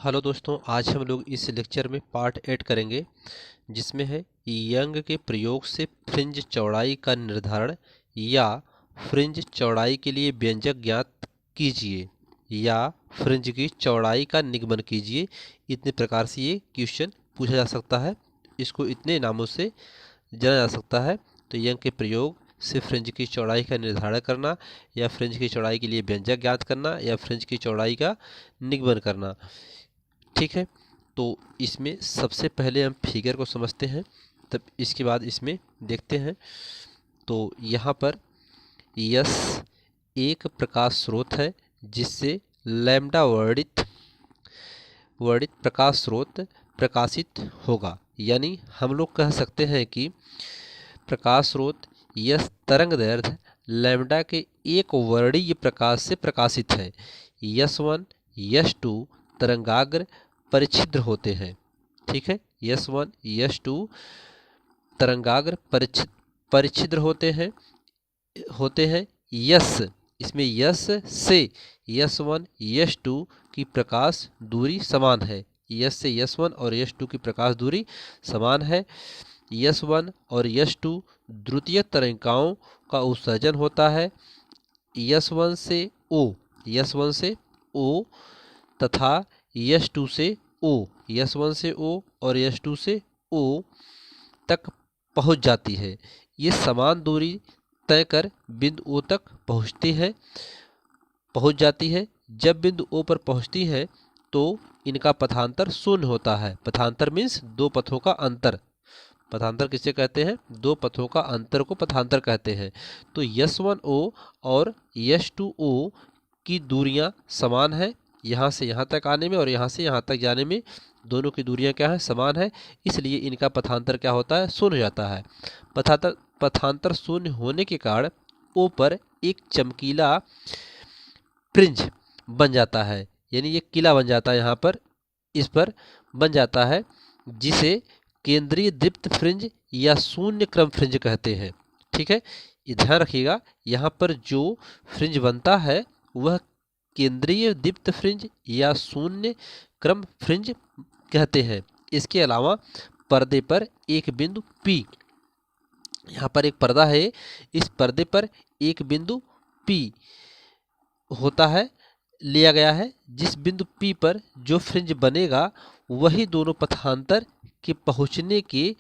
Hello दोस्तों, आज हम लोग इस लेक्चर में पार्ट 8 करेंगे जिसमें है यंग के प्रयोग से फ्रिंज चौड़ाई का निर्धारण या फ्रिंज चौड़ाई के लिए व्यंजक ज्ञात कीजिए या फ्रिंज की चौड़ाई का निगमन कीजिए। इतने प्रकार से ये क्वेश्चन पूछा जा सकता है। इसको इतने नामों से जाना जा सकता है। तो यंग के प्रयोग से फ्रिंज की चौड़ाई का निर्धारण करना या फ्रिंज की चौड़ाई के लिए व्यंजक ज्ञात करना या फ्रिंज की चौड़ाई का निगमन करना। ठीक है, तो इसमें सबसे पहले हम फिगर को समझते हैं, तब इसके बाद इसमें देखते हैं। तो यहाँ पर यस एक प्रकाश स्रोत है जिससे लैम्डा वर्णित प्रकाश स्रोत प्रकाशित होगा। यानी हम लोग कह सकते हैं कि प्रकाश स्रोत यस तरंग दैर्ध्य लैम्डा के एक वर्णीय प्रकाश से प्रकाशित है। यस वन यस टू तरंगाग्र परिच्छिद्र होते हैं। ठीक है, यस वन यस टू तरंगाग्र परिच्छिद्र होते हैं। यस इसमें यस से यस वन यस टू की प्रकाश दूरी समान है। यस से यस वन और यस टू की प्रकाश दूरी समान है। यस वन और यस टू द्वितीय तरंगिकाओं का उत्सर्जन होता है। यस वन से ओ तथा यस टू से ओ, यस वन से ओ और यस टू से ओ तक पहुंच जाती है। ये समान दूरी तय कर बिंदु ओ तक पहुंच जाती है। जब बिंदु ओ पर पहुंचती है तो इनका पथांतर शून्य होता है। पथांतर मीन्स दो पथों का अंतर। पथांतर किसे कहते हैं? दो पथों का अंतर को पथांतर कहते हैं। तो यस वन ओ और यस टू ओ की दूरियां समान है। यहाँ से यहाँ तक आने में और यहाँ से यहाँ तक जाने में दोनों की दूरियां क्या है? समान है। इसलिए इनका पथांतर क्या होता है? शून्य हो जाता है। पथांतर शून्य होने के कारण ओ पर एक चमकीला फ्रिंज बन जाता है। यानी ये किला बन जाता है, यहाँ पर इस पर बन जाता है, जिसे केंद्रीय दीप्त फ्रिंज या शून्य क्रम फ्रिंज कहते हैं। ठीक है, ये ध्यान रखिएगा, यहाँ पर जो फ्रिंज बनता है वह केंद्रीय दीप्त फ्रिंज या शून्य क्रम फ्रिंज कहते हैं। इसके अलावा पर्दे पर एक बिंदु P, यहाँ पर एक पर्दा है, इस पर्दे पर एक बिंदु P होता है, लिया गया है। जिस बिंदु P पर जो फ्रिंज बनेगा वही दोनों पथांतर के पहुंचने के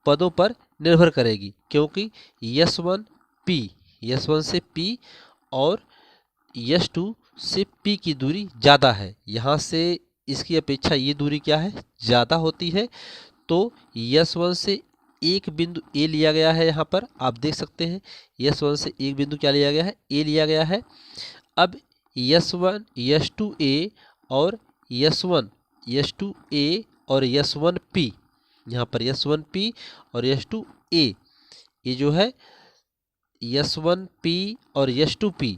पदों पर निर्भर करेगी, क्योंकि यस वन से P और यस टू से P की दूरी ज़्यादा है। यहाँ से इसकी अपेक्षा ये दूरी क्या है? ज़्यादा होती है। तो यस वन से एक बिंदु A लिया गया है। यहाँ पर आप देख सकते हैं यस वन से एक बिंदु क्या लिया गया है? A लिया गया है। अब यस वन यस टू ए और यस टू ए और यस वन P, यहाँ पर यस वन P और यस टू ए, ये जो है यस वन P और यस टू P।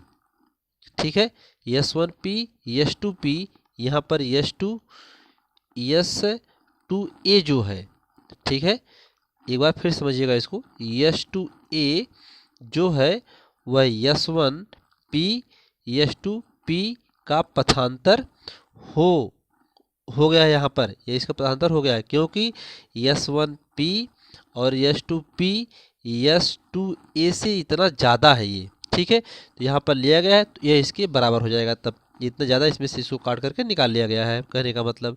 ठीक है, S one P yes two P, यहाँ पर यस टू ए जो है। ठीक है, एक बार फिर समझिएगा इसको, यस टू ए जो है वह S one P yes two P का पथांतर हो गया है। यहाँ पर ये इसका पथांतर हो गया है, क्योंकि यस वन P और yes two P yes two A से इतना ज़्यादा है ये। ठीक है, तो यहाँ पर लिया गया है तो यह इसके बराबर हो जाएगा। तब इतना ज़्यादा इसमें से इसको काट करके निकाल लिया गया है, कहने का मतलब।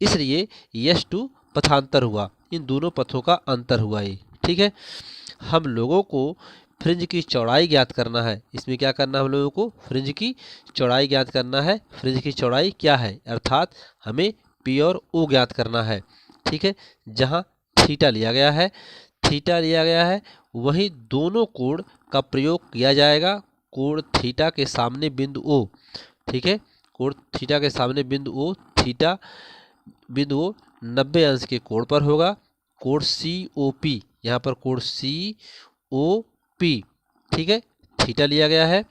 इसलिए यस टू पथांतर हुआ, इन दोनों पथों का अंतर हुआ ये। ठीक है, हम लोगों को फ्रिंज की चौड़ाई ज्ञात करना है। इसमें क्या करना है? हम लोगों को फ्रिंज की चौड़ाई ज्ञात करना है। फ्रिंज की चौड़ाई क्या है? अर्थात हमें P और O ज्ञात करना है। ठीक है, जहाँ थीटा लिया गया है वहीं दोनों कोण का प्रयोग किया जाएगा। कोण थीटा के सामने बिंदु O, ठीक है, कोण थीटा के सामने बिंदु O, थीटा बिंदु O 90 अंश के कोण पर होगा। कोण COP, यहाँ पर कोण COP, ठीक है, थीटा लिया गया है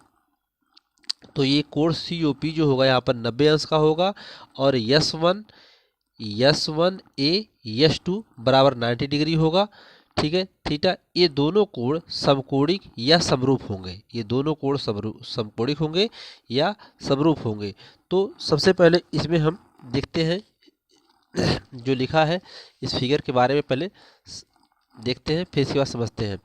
तो ये कोण COP जो होगा यहाँ पर 90 अंश का होगा। और S one A S two बराबर 90 डिग्री होगा। ठीक है, थीटा, ये दोनों कोण समकोणिक या समरूप होंगे। ये दोनों कोण समकोणिक होंगे या समरूप होंगे। तो सबसे पहले इसमें हम देखते हैं जो लिखा है इस फिगर के बारे में पहले देखते हैं, फिर इसके बाद समझते हैं।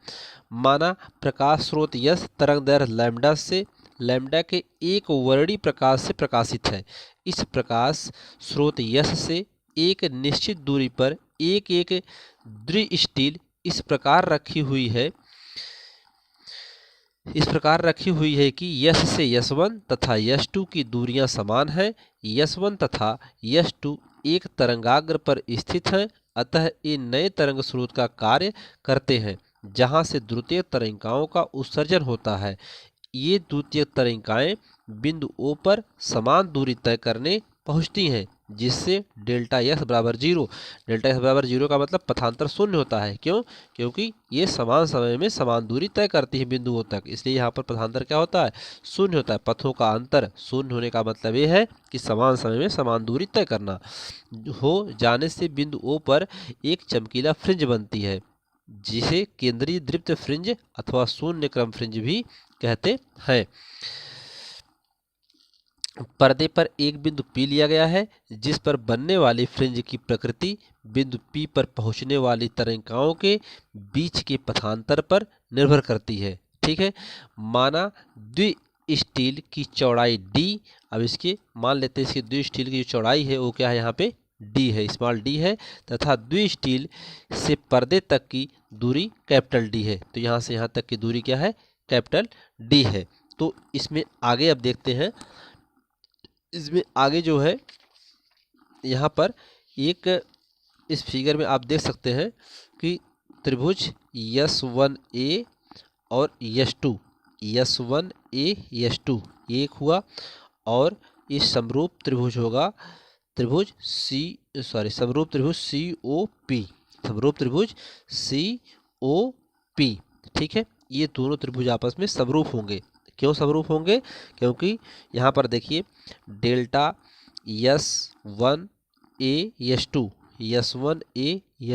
माना प्रकाश स्रोत यस तरंग दैर्घ्य लैम्डा से लैम्डा के एक वर्णी प्रकाश से प्रकाशित है। इस प्रकाश स्रोत यस से एक निश्चित दूरी पर एक एक दृष्टिल इस प्रकार रखी हुई है कि यस से यस1 तथा यस2 की दूरियां समान हैं। यस1 तथा यस2 एक तरंगाग्र पर स्थित हैं, अतः ये नए तरंग स्रोत का कार्य करते हैं जहां से द्वितीय तरंगिकाओं का उत्सर्जन होता है। ये द्वितीय तरंगिकाएं बिंदु O पर समान दूरी तय करने पहुंचती हैं, जिससे डेल्टा एक्स बराबर जीरो। डेल्टा एक्स बराबर जीरो का मतलब पथांतर शून्य होता है। क्यों? क्योंकि ये समान समय में समान दूरी तय करती है बिंदुओं तक, इसलिए यहाँ पर पथांतर क्या होता है? शून्य होता है। पथों का अंतर शून्य होने का मतलब ये है कि समान समय में समान दूरी तय करना हो जाने से बिंदु O पर एक चमकीला फ्रिंज बनती है, जिसे केंद्रीय दीप्त फ्रिंज अथवा शून्य क्रम फ्रिंज भी कहते हैं। पर्दे पर एक बिंदु P लिया गया है, जिस पर बनने वाली फ्रिंज की प्रकृति बिंदु P पर पहुंचने वाली तरंगिकाओं के बीच के पथांतर पर निर्भर करती है। ठीक है। माना द्विस्टील की चौड़ाई D। अब इसके मान लेते हैं इसकी द्विस्टील की जो चौड़ाई है वो क्या है? यहाँ पे D है, स्मॉल d है, तथा द्विस्टील से पर्दे तक की दूरी कैपिटल D है। तो यहाँ से यहाँ तक की दूरी क्या है? कैपिटल D है। तो इसमें आगे अब देखते हैं। इसमें आगे जो है यहाँ पर एक इस फिगर में आप देख सकते हैं कि त्रिभुज S1A और S1A S2 एक हुआ, और इस समरूप त्रिभुज होगा त्रिभुज समरूप त्रिभुज COP, समरूप त्रिभुज COP। ठीक है। ये दोनों त्रिभुज आपस में समरूप होंगे। क्यों समरूप होंगे? क्योंकि यहाँ पर देखिए डेल्टा S1A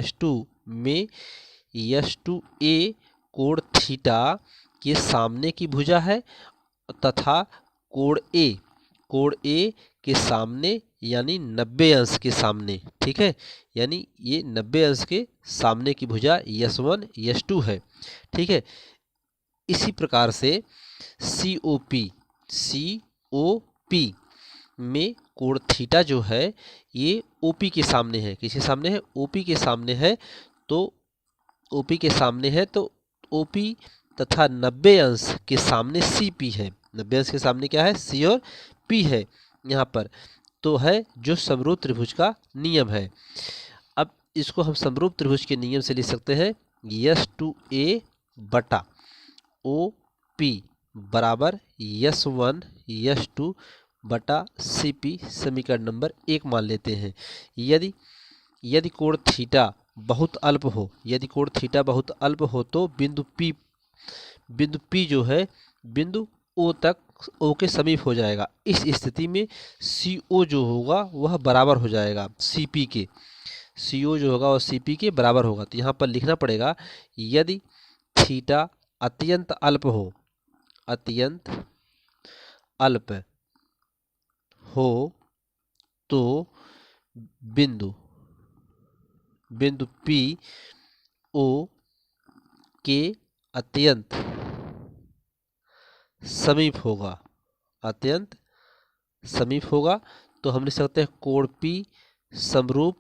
S2 में S2A कोण थीटा के सामने की भुजा है, तथा कोण A के सामने यानी 90 अंश के सामने। ठीक है। यानी ये 90 अंश के सामने की भुजा S1 S2 है। ठीक है। इसी प्रकार से COP में कोण थीटा जो है ये OP के सामने है। किसके सामने है? OP के सामने है। तो OP के सामने है तो OP तथा 90 अंश के सामने CP है। 90 अंश के सामने क्या है? C और P है यहाँ पर। तो है जो समरूप त्रिभुज का नियम है। अब इसको हम समरूप त्रिभुज के नियम से लिख सकते हैं S2A बटा OP बराबर S1 S2 बटा CP। समीकरण नंबर 1 मान लेते हैं। यदि कोण थीटा बहुत अल्प हो तो बिंदु P जो है बिंदु O के समीप हो जाएगा। इस स्थिति में CO जो होगा वह बराबर हो जाएगा CP के। CO जो होगा वह CP के बराबर होगा। तो यहाँ पर लिखना पड़ेगा यदि थीटा अत्यंत अल्प हो तो बिंदु P O के अत्यंत समीप होगा। तो हम लिख सकते हैं कोण P समरूप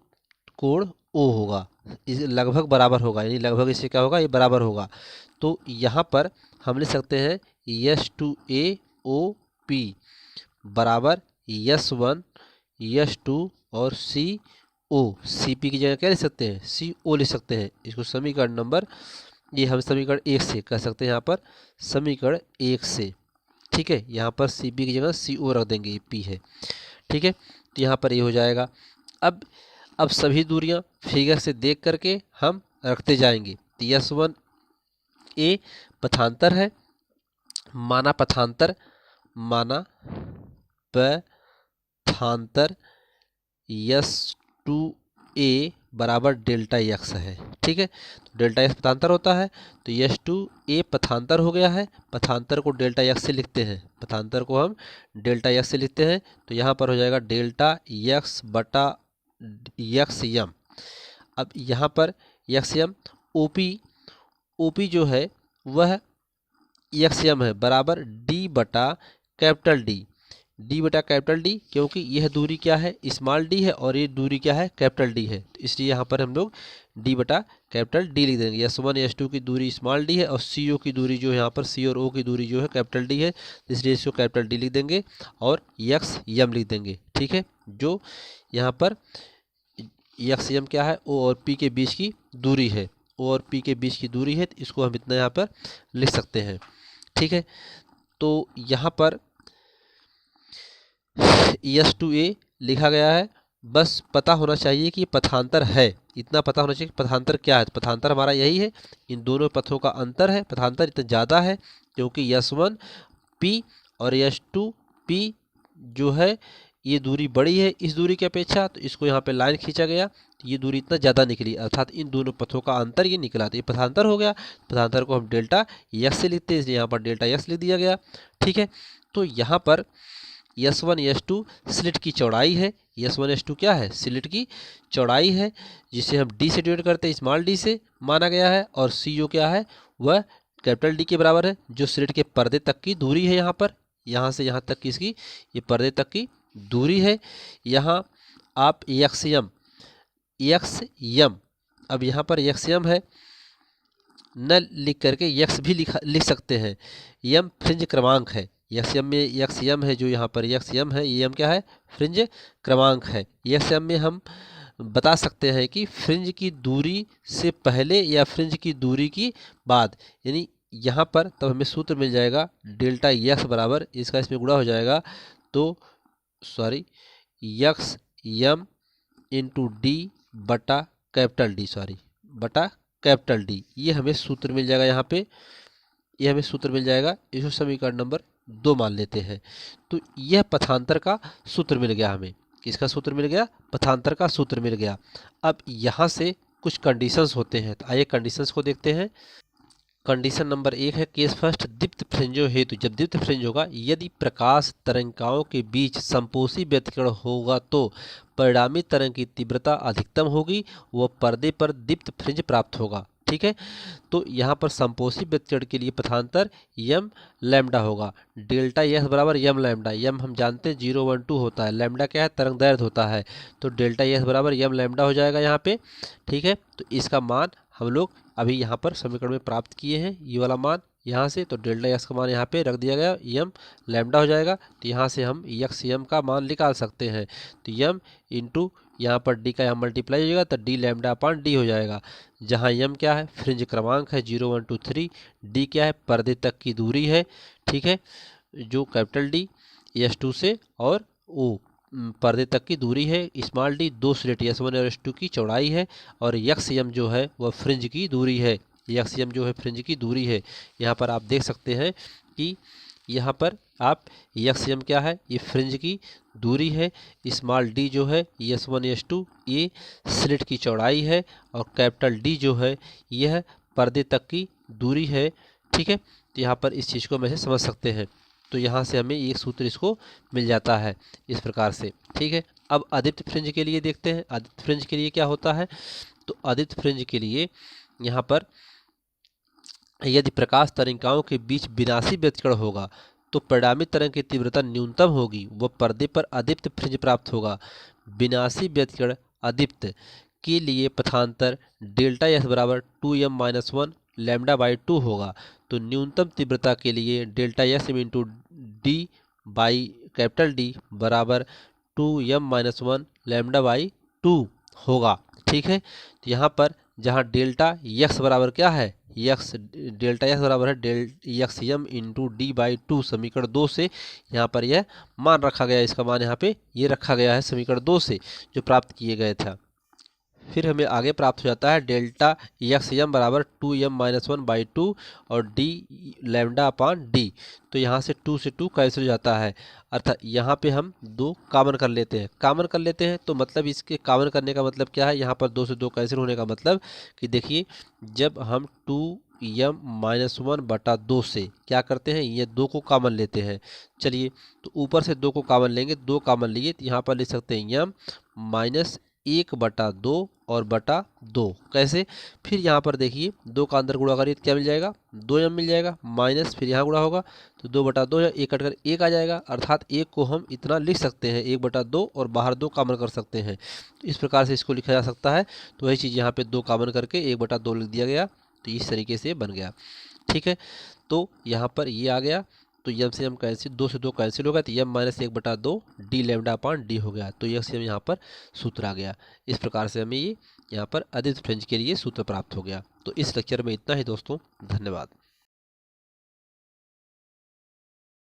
कोण O होगा। इस लगभग बराबर होगा, यानी लगभग इससे क्या होगा? ये बराबर होगा। तो यहाँ पर हम लिख सकते हैं S2A OP बराबर S1 S2 और CO। CP की जगह क्या लिख सकते हैं? CO लिख सकते हैं। इसको समीकरण नंबर ये हम समीकरण 1 से कह सकते हैं। यहाँ पर समीकरण 1 से। ठीक है। यहाँ पर CP की जगह CO रख देंगे, ये P है। ठीक है। तो यहाँ पर ये हो जाएगा। अब सभी दूरियां फिगर से देख करके हम रखते जाएंगे। तो S1A पथांतर है। माना पथांतर S2A बराबर डेल्टा एक्स है। ठीक है। तो डेल्टा एक्स पथांतर होता है, तो S2A पथांतर हो गया है। पथांतर को डेल्टा एक्स से लिखते हैं। तो यहाँ पर हो जाएगा डेल्टा एक्स बटा यक्स यम। अब यहाँ पर यक्स यम ओपी जो है वह यक्स यम है बराबर डी बटा कैपिटल डी, क्योंकि यह दूरी क्या है, स्मॉल डी है, और ये दूरी क्या है, कैपिटल डी है। तो इसलिए यहाँ पर हम लोग डी बटा कैपिटल डी लिख देंगे। S1 S2 की दूरी स्मॉल डी है और CO की दूरी जो है यहाँ पर C और O की दूरी जो है कैपिटल डी है, इसलिए इसको कैपिटल डी लिख देंगे और यक्स यम लिख देंगे। ठीक है, जो यहाँ पर यक्स यम क्या है, O और P के बीच की दूरी है, O और P के बीच की दूरी है, तो इसको हम इतना यहाँ पर लिख सकते हैं। ठीक है, तो यहाँ पर S2A लिखा गया है। बस पता होना चाहिए कि पथांतर है, इतना पता होना चाहिए कि पथांतर क्या है। पथांतर हमारा यही है, इन दोनों पथों का अंतर है। पथांतर इतना ज़्यादा है क्योंकि S1P और S2P जो है ये दूरी बड़ी है इस दूरी की अपेक्षा, तो इसको यहाँ पे लाइन खींचा गया, तो ये दूरी इतना ज़्यादा निकली, अर्थात इन दोनों पथों का अंतर ये निकला, तो ये पथांतर हो गया। पथांतर को हम डेल्टा यक्स से लिखते हैं, इसलिए यहाँ पर डेल्टा यक्स लिख दिया गया। ठीक है, तो यहाँ पर S1 S2 स्लिट की चौड़ाई है। S1 S2 क्या है, स्लिट की चौड़ाई है, जिसे हम D से डिवाइड करते हैं, स्मॉल d से माना गया है, और CO क्या है, वह कैपिटल D के बराबर है, जो स्लिट के पर्दे तक की दूरी है। यहाँ पर यहाँ से यहाँ तक की इसकी ये पर्दे तक की दूरी है। यहाँ आप यक्स यम, अब यहाँ पर यक्स यम है, न लिख करके यक्स भी लिख सकते हैं। यम फ्रिंज क्रमांक है, यक्स यम में यक्स यम है, जो यहाँ पर यक्स यम है, ये यम क्या है, फ्रिंज क्रमांक है। यक्स यम में हम बता सकते हैं कि फ्रिंज की दूरी से पहले या फ्रिंज की दूरी की बाद, यानी यहाँ पर तब हमें सूत्र मिल जाएगा डेल्टा यक्स बराबर, इसका इसमें गुणा हो जाएगा, तो sorry x m into D बटा कैपिटल डी, बटा कैपिटल डी, ये हमें सूत्र मिल जाएगा। यहाँ पे ये हमें सूत्र मिल जाएगा, इसको समीकरण नंबर 2 मान लेते हैं। तो यह पथांतर का सूत्र मिल गया हमें। किसका सूत्र मिल गया, पथांतर का सूत्र मिल गया। अब यहाँ से कुछ कंडीशंस होते हैं, तो आइए कंडीशंस को देखते हैं। कंडीशन नंबर 1 है, केस फर्स्ट, दीप्त फ्रिंजों हेतु, जब दीप्त फ्रिंज होगा, यदि प्रकाश तरंगिकाओं के बीच संपोषी व्यतिकरण होगा तो परिणामी तरंग की तीव्रता अधिकतम होगी, वह पर्दे पर दीप्त फ्रिंज प्राप्त होगा। ठीक है, तो यहाँ पर संपोषी व्यतिकरण के लिए पथांतर यम लैम्डा होगा, डेल्टा यस बराबर यम लैम्डा। यम हम जानते हैं 012 होता है, लैम्डा क्या है, तरंग दैर्ध्य होता है, तो डेल्टा यस बराबर यम लैम्डा हो जाएगा यहाँ पे। ठीक है, तो इसका मान हम लोग अभी यहाँ पर समीकरण में प्राप्त किए हैं, ये वाला मान यहाँ से, तो डेल्टा यक्स का मान यहाँ पे रख दिया गया, यम लैम्डा हो जाएगा। तो यहाँ से हम यक्स यम का मान निकाल सकते हैं, तो यम इंटू यहाँ पर डी का यहाँ मल्टीप्लाई हो जाएगा, तो डी लैम्डा अपान डी हो जाएगा, जहाँ यम क्या है, फ्रिंज क्रमांक है 0 1 2 3, डी क्या है, पर्दे तक की दूरी है। ठीक है, जो कैपिटल डी S2 से और O पर्दे तक की दूरी है, स्मॉल डी 2 स्लिट S1 और S2 की चौड़ाई है, और यक्स यम जो है वह फ्रिंज की दूरी है, यक्स यम जो है फ्रिंज की दूरी है। यहाँ पर आप देख सकते हैं कि यहाँ पर आप यक्स यम क्या है, ये फ्रिंज की दूरी है, स्मॉल डी जो है S1 S2 ये स्लिट की चौड़ाई है, और कैपिटल डी जो है यह पर्दे तक की दूरी है। ठीक है, तो यहाँ पर इस चीज़ को हम ऐसे समझ सकते हैं, तो यहाँ से हमें एक सूत्र इसको मिल जाता है इस प्रकार से। ठीक है, अब अदीप्त फ्रिंज के लिए देखते हैं, अदीप्त फ्रिंज के लिए क्या होता है। तो अदीप्त फ्रिंज के लिए यहाँ पर यदि प्रकाश तरंगिकाओं के बीच विनाशी व्यतिकरण होगा तो परिणामी तरंग की तीव्रता न्यूनतम होगी, वह पर्दे पर अदीप्त फ्रिंज प्राप्त होगा। विनाशी व्यतिकरण अदीप्त के लिए पथांतर डेल्टा एस बराबर 2m-1 लैम्डा बाई 2 होगा। तो न्यूनतम तीव्रता के लिए delta S into D by capital D बराबर 2m-1 लैम्डा बाई 2 होगा। ठीक है, तो यहाँ पर जहाँ डेल्टा यक्स बराबर क्या है, यक्स डेल्टा यक्स बराबर है x m into D by 2, समीकरण 2 से यहाँ पर यह मान रखा गया, इसका मान यहाँ पे ये रखा गया है समीकरण 2 से जो प्राप्त किए गए था। फिर हमें आगे प्राप्त हो जाता है डेल्टा यक्स यम बराबर 2m-1 बाई 2 और डी लैम्डा अपान डी। तो यहाँ से 2 से 2 कैंसिल हो जाता है, अर्थात यहाँ पे हम 2 कॉमन कर लेते हैं। तो मतलब इसके कॉमन करने का मतलब क्या है, यहाँ पर 2 से 2 कैंसिल होने का मतलब कि देखिए, जब हम 2m-1 बटा 2 से क्या करते हैं, ये 2 को कॉमन लेते हैं। चलिए, तो ऊपर से 2 को कॉमन लेंगे, 2 कॉमन लिए, तो यहाँ पर लिख सकते हैं m माइनस 1/2 और बटा 2। कैसे? फिर यहाँ पर देखिए 2 का अंदर गुणा करिए तो क्या मिल जाएगा, 2m मिल जाएगा, माइनस फिर यहाँ गुणा होगा तो 2/2 है, 1 कट कर 1 आ जाएगा, अर्थात 1 को हम इतना लिख सकते हैं 1/2 और बाहर 2 कॉमन कर सकते हैं। इस प्रकार से इसको लिखा जा सकता है। तो वही चीज़ यहाँ पे 2 कॉमन करके 1/2 लिख दिया गया, तो इस तरीके से बन गया। ठीक है, तो यहाँ पर ये आ गया, तो यम से हम कैंसिल, 2 से 2 कैंसिल होगा तो यम minus 1/2 D lambda upon D हो गया। तो यह से हम यहाँ पर सूत्र आ गया। इस प्रकार से हमें ये यहाँ पर अदिश फ्रेंच के लिए सूत्र प्राप्त हो गया। तो इस लेक्चर में इतना ही दोस्तों, धन्यवाद।